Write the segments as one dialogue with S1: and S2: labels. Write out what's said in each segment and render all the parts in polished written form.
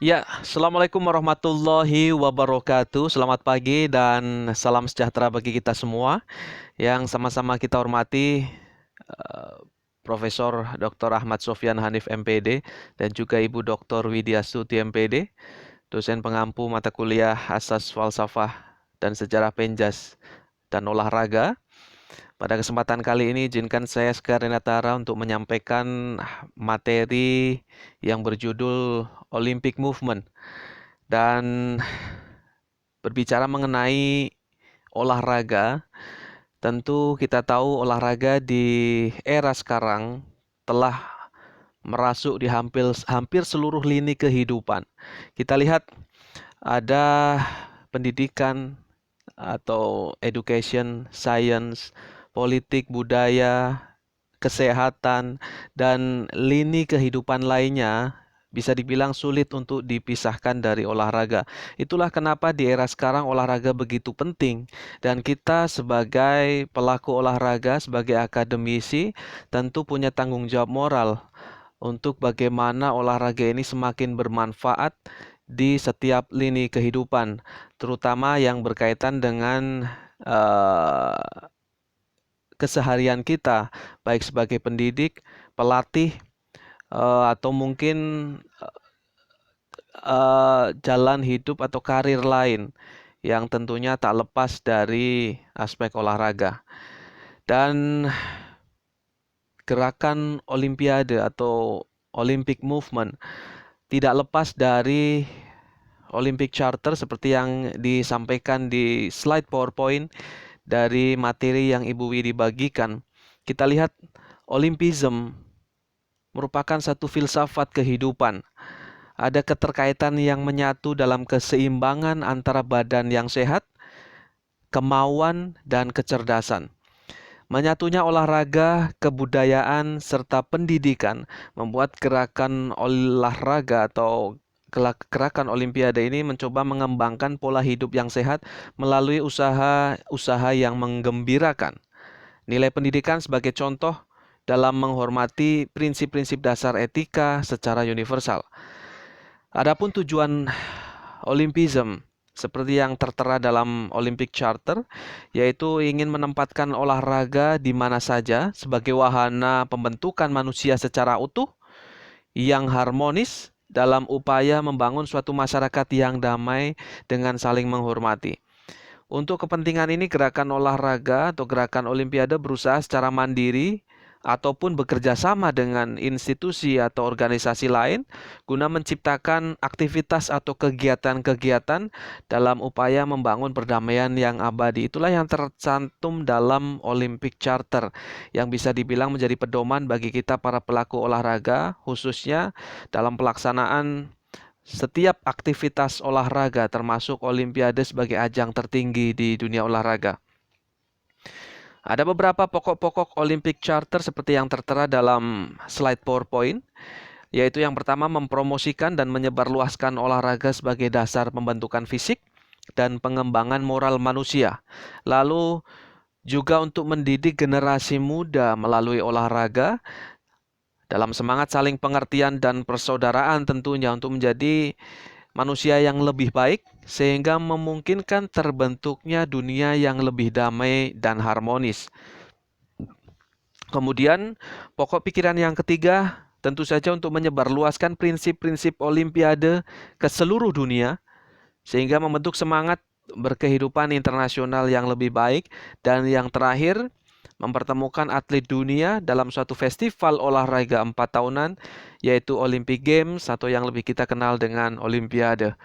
S1: Ya, Assalamualaikum warahmatullahi wabarakatuh. Selamat pagi dan salam sejahtera bagi kita semua yang sama-sama kita hormati eh, Profesor Dr. Ahmad Sofyan Hanif MPD dan juga Ibu Dr. Widya Stuti MPD, dosen pengampu mata kuliah Asas Falsafah dan Sejarah Penjas dan Olahraga. Pada kesempatan kali ini izinkan saya Sekar Renatara untuk menyampaikan materi yang berjudul Olympic Movement. Dan berbicara mengenai olahraga, tentu kita tahu olahraga di era sekarang telah merasuk di hampir hampir seluruh lini kehidupan. Kita lihat ada pendidikan atau education, science, politik, budaya, kesehatan, dan lini kehidupan lainnya bisa dibilang sulit untuk dipisahkan dari olahraga. Itulah kenapa di era sekarang olahraga begitu penting dan kita sebagai pelaku olahraga, sebagai akademisi tentu punya tanggung jawab moral untuk bagaimana olahraga ini semakin bermanfaat di setiap lini kehidupan, terutama yang berkaitan dengan eh, keseharian kita, baik sebagai pendidik, pelatih, atau mungkin jalan hidup atau karir lain yang tentunya tak lepas dari aspek olahraga. Dan gerakan Olimpiade atau Olympic Movement tidak lepas dari Olympic Charter seperti yang disampaikan di slide PowerPoint dari materi yang Ibu Widi bagikan. Kita lihat Olympism merupakan satu filsafat kehidupan. Ada keterkaitan yang menyatu dalam keseimbangan antara badan yang sehat, kemauan, dan kecerdasan. Menyatunya olahraga, kebudayaan, serta pendidikan membuat gerakan olahraga atau gerakan Olimpiade ini mencoba mengembangkan pola hidup yang sehat melalui usaha-usaha yang menggembirakan. Nilai pendidikan sebagai contoh dalam menghormati prinsip-prinsip dasar etika secara universal. Adapun tujuan Olympism seperti yang tertera dalam Olympic Charter, yaitu ingin menempatkan olahraga di mana saja sebagai wahana pembentukan manusia secara utuh, yang harmonis dalam upaya membangun suatu masyarakat yang damai dengan saling menghormati. Untuk kepentingan ini, gerakan olahraga atau gerakan Olimpiade berusaha secara mandiri ataupun bekerja sama dengan institusi atau organisasi lain guna menciptakan aktivitas atau kegiatan-kegiatan dalam upaya membangun perdamaian yang abadi. Itulah yang tercantum dalam Olympic Charter yang bisa dibilang menjadi pedoman bagi kita para pelaku olahraga, khususnya dalam pelaksanaan setiap aktivitas olahraga termasuk Olimpiade sebagai ajang tertinggi di dunia olahraga. Ada beberapa pokok-pokok Olympic Charter seperti yang tertera dalam slide PowerPoint, yaitu yang pertama mempromosikan dan menyebarluaskan olahraga sebagai dasar pembentukan fisik dan pengembangan moral manusia. Lalu juga untuk mendidik generasi muda melalui olahraga dalam semangat saling pengertian dan persaudaraan tentunya untuk menjadi manusia yang lebih baik sehingga memungkinkan terbentuknya dunia yang lebih damai dan harmonis. Kemudian, pokok pikiran yang ketiga tentu saja untuk menyebarluaskan prinsip-prinsip Olimpiade ke seluruh dunia sehingga membentuk semangat berkehidupan internasional yang lebih baik. Dan yang terakhir, mempertemukan atlet dunia dalam suatu festival olahraga 4 tahunan, yaitu Olympic Games atau yang lebih kita kenal dengan Olimpiade.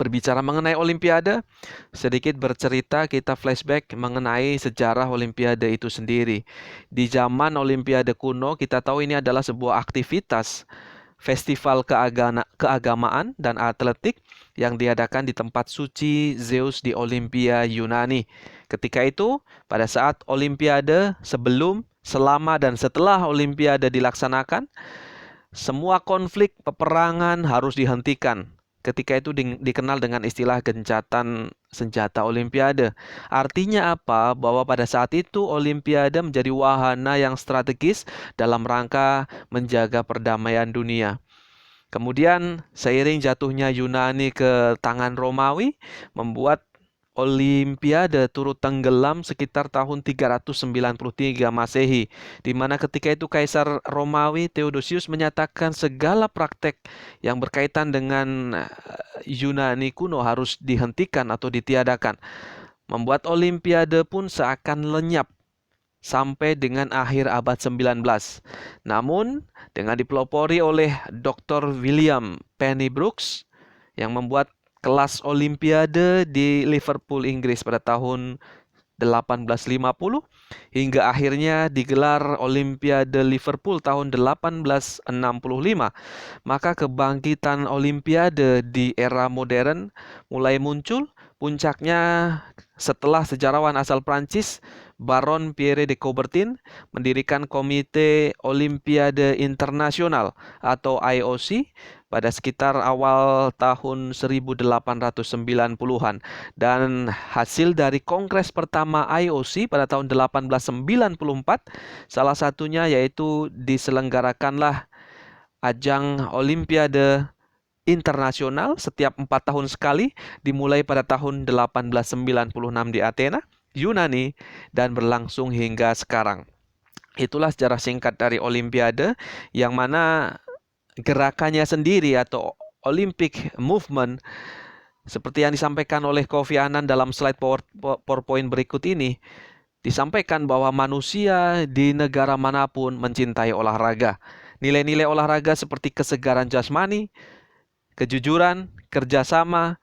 S1: Berbicara mengenai Olimpiade, sedikit bercerita kita flashback mengenai sejarah Olimpiade itu sendiri. Di zaman Olimpiade kuno, kita tahu ini adalah sebuah aktivitas festival keagamaan dan atletik yang diadakan di tempat suci Zeus di Olimpia, Yunani. Ketika itu, pada saat Olimpiade, sebelum, selama, dan setelah Olimpiade dilaksanakan, semua konflik peperangan harus dihentikan. Ketika itu dikenal dengan istilah gencatan senjata Olimpiade. Artinya apa? Bahwa pada saat itu Olimpiade menjadi wahana yang strategis dalam rangka menjaga perdamaian dunia. Kemudian seiring jatuhnya Yunani ke tangan Romawi, membuat Olimpiade turut tenggelam sekitar tahun 393 Masehi, di mana ketika itu Kaisar Romawi Theodosius menyatakan segala praktek yang berkaitan dengan Yunani kuno harus dihentikan atau ditiadakan. Membuat Olimpiade pun seakan lenyap sampai dengan akhir abad 19. Namun, dengan dipelopori oleh Dr. William Pennybrooks yang membuat kelas Olimpiade di Liverpool, Inggris pada tahun 1850 hingga akhirnya digelar Olimpiade Liverpool tahun 1865. Maka kebangkitan Olimpiade di era modern mulai muncul, puncaknya setelah sejarawan asal Prancis Baron Pierre de Coubertin mendirikan Komite Olimpiade Internasional atau IOC pada sekitar awal tahun 1890-an. Dan hasil dari kongres pertama IOC pada tahun 1894, salah satunya yaitu diselenggarakanlah ajang Olimpiade Internasional setiap 4 tahun sekali, dimulai pada tahun 1896 di Athena, Yunani, dan berlangsung hingga sekarang. Itulah sejarah singkat dari Olimpiade, yang mana gerakannya sendiri atau Olympic Movement, seperti yang disampaikan oleh Kofi Annan dalam slide PowerPoint berikut ini, disampaikan bahwa manusia di negara manapun mencintai olahraga. Nilai-nilai olahraga seperti kesegaran jasmani, kejujuran, kerjasama,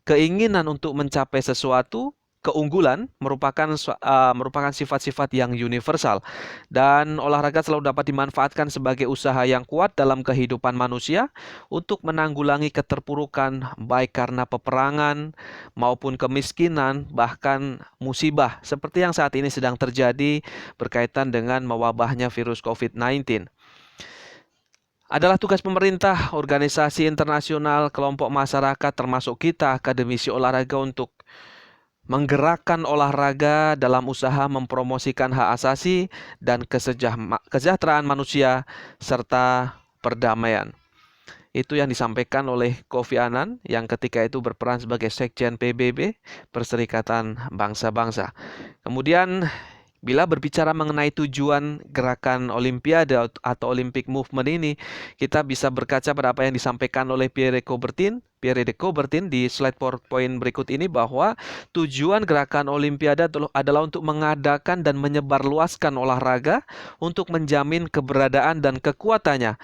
S1: keinginan untuk mencapai sesuatu, keunggulan merupakan sifat-sifat yang universal, dan olahraga selalu dapat dimanfaatkan sebagai usaha yang kuat dalam kehidupan manusia untuk menanggulangi keterpurukan baik karena peperangan maupun kemiskinan, bahkan musibah seperti yang saat ini sedang terjadi berkaitan dengan mewabahnya virus COVID-19. Adalah tugas pemerintah, organisasi internasional, kelompok masyarakat, termasuk kita, akademisi olahraga, untuk menggerakkan olahraga dalam usaha mempromosikan hak asasi dan kesejahteraan manusia serta perdamaian. Itu yang disampaikan oleh Kofi Annan yang ketika itu berperan sebagai Sekjen PBB, Perserikatan Bangsa-Bangsa. Kemudian, bila berbicara mengenai tujuan gerakan Olimpiade atau Olympic Movement ini, kita bisa berkaca pada apa yang disampaikan oleh Pierre de Coubertin di slide PowerPoint berikut ini, bahwa tujuan gerakan Olimpiade adalah untuk mengadakan dan menyebarluaskan olahraga untuk menjamin keberadaan dan kekuatannya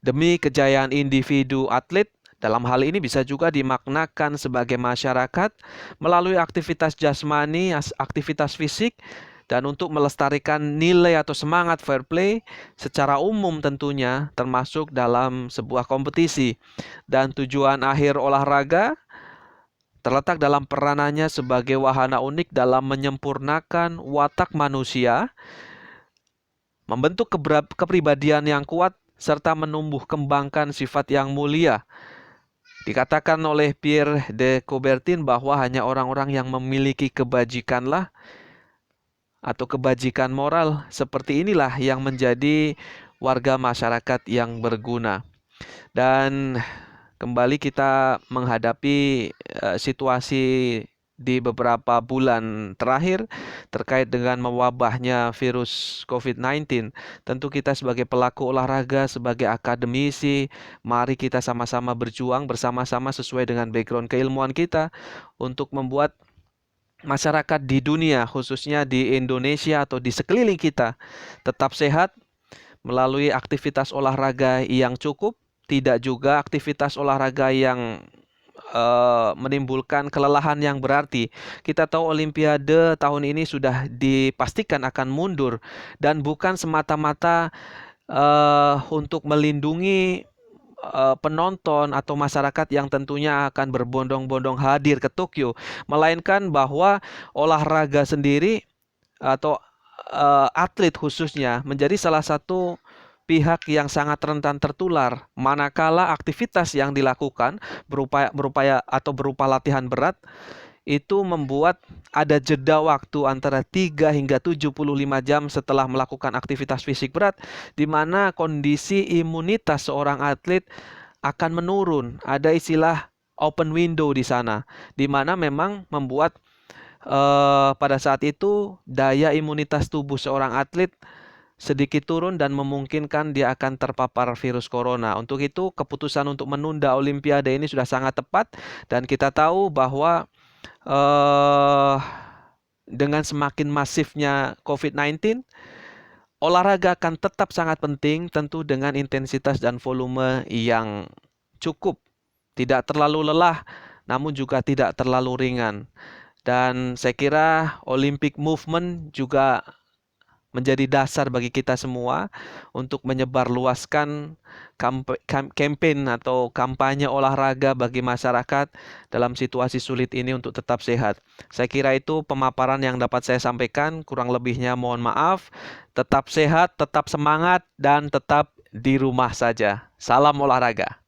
S1: demi kejayaan individu atlet. Dalam hal ini bisa juga dimaknakan sebagai masyarakat melalui aktivitas jasmani, aktivitas fisik, dan untuk melestarikan nilai atau semangat fair play secara umum tentunya, termasuk dalam sebuah kompetisi. Dan tujuan akhir olahraga terletak dalam peranannya sebagai wahana unik dalam menyempurnakan watak manusia, membentuk kepribadian yang kuat, serta menumbuh kembangkan sifat yang mulia. Dikatakan oleh Pierre de Coubertin bahwa hanya orang-orang yang memiliki kebajikanlah atau kebajikan moral seperti inilah yang menjadi warga masyarakat yang berguna. Dan kembali kita menghadapi situasi di beberapa bulan terakhir terkait dengan mewabahnya virus COVID-19. Tentu kita sebagai pelaku olahraga, sebagai akademisi, mari kita sama-sama berjuang bersama-sama sesuai dengan background keilmuan kita untuk membuat masyarakat di dunia, khususnya di Indonesia atau di sekeliling kita, tetap sehat melalui aktivitas olahraga yang cukup, tidak juga aktivitas olahraga yang menimbulkan kelelahan yang berarti. Kita tahu Olimpiade tahun ini sudah dipastikan akan mundur, dan bukan semata-mata untuk melindungi penonton atau masyarakat yang tentunya akan berbondong-bondong hadir ke Tokyo, melainkan bahwa olahraga sendiri atau atlet khususnya menjadi salah satu pihak yang sangat rentan tertular manakala aktivitas yang dilakukan berupa latihan berat itu membuat ada jeda waktu antara 3 hingga 75 jam setelah melakukan aktivitas fisik berat, di mana kondisi imunitas seorang atlet akan menurun. Ada istilah open window di sana, di mana memang membuat pada saat itu daya imunitas tubuh seorang atlet sedikit turun dan memungkinkan dia akan terpapar virus corona. Untuk itu, keputusan untuk menunda Olimpiade ini sudah sangat tepat dan kita tahu bahwa eh, dengan semakin masifnya COVID-19, olahraga akan tetap sangat penting, tentu dengan intensitas dan volume yang cukup. Tidak terlalu lelah, namun juga tidak terlalu ringan. Dan saya kira Olympic movement juga menjadi dasar bagi kita semua untuk menyebarluaskan campaign atau kampanye olahraga bagi masyarakat dalam situasi sulit ini untuk tetap sehat. Saya kira itu pemaparan yang dapat saya sampaikan, kurang lebihnya mohon maaf. Tetap sehat, tetap semangat, dan tetap di rumah saja. Salam olahraga.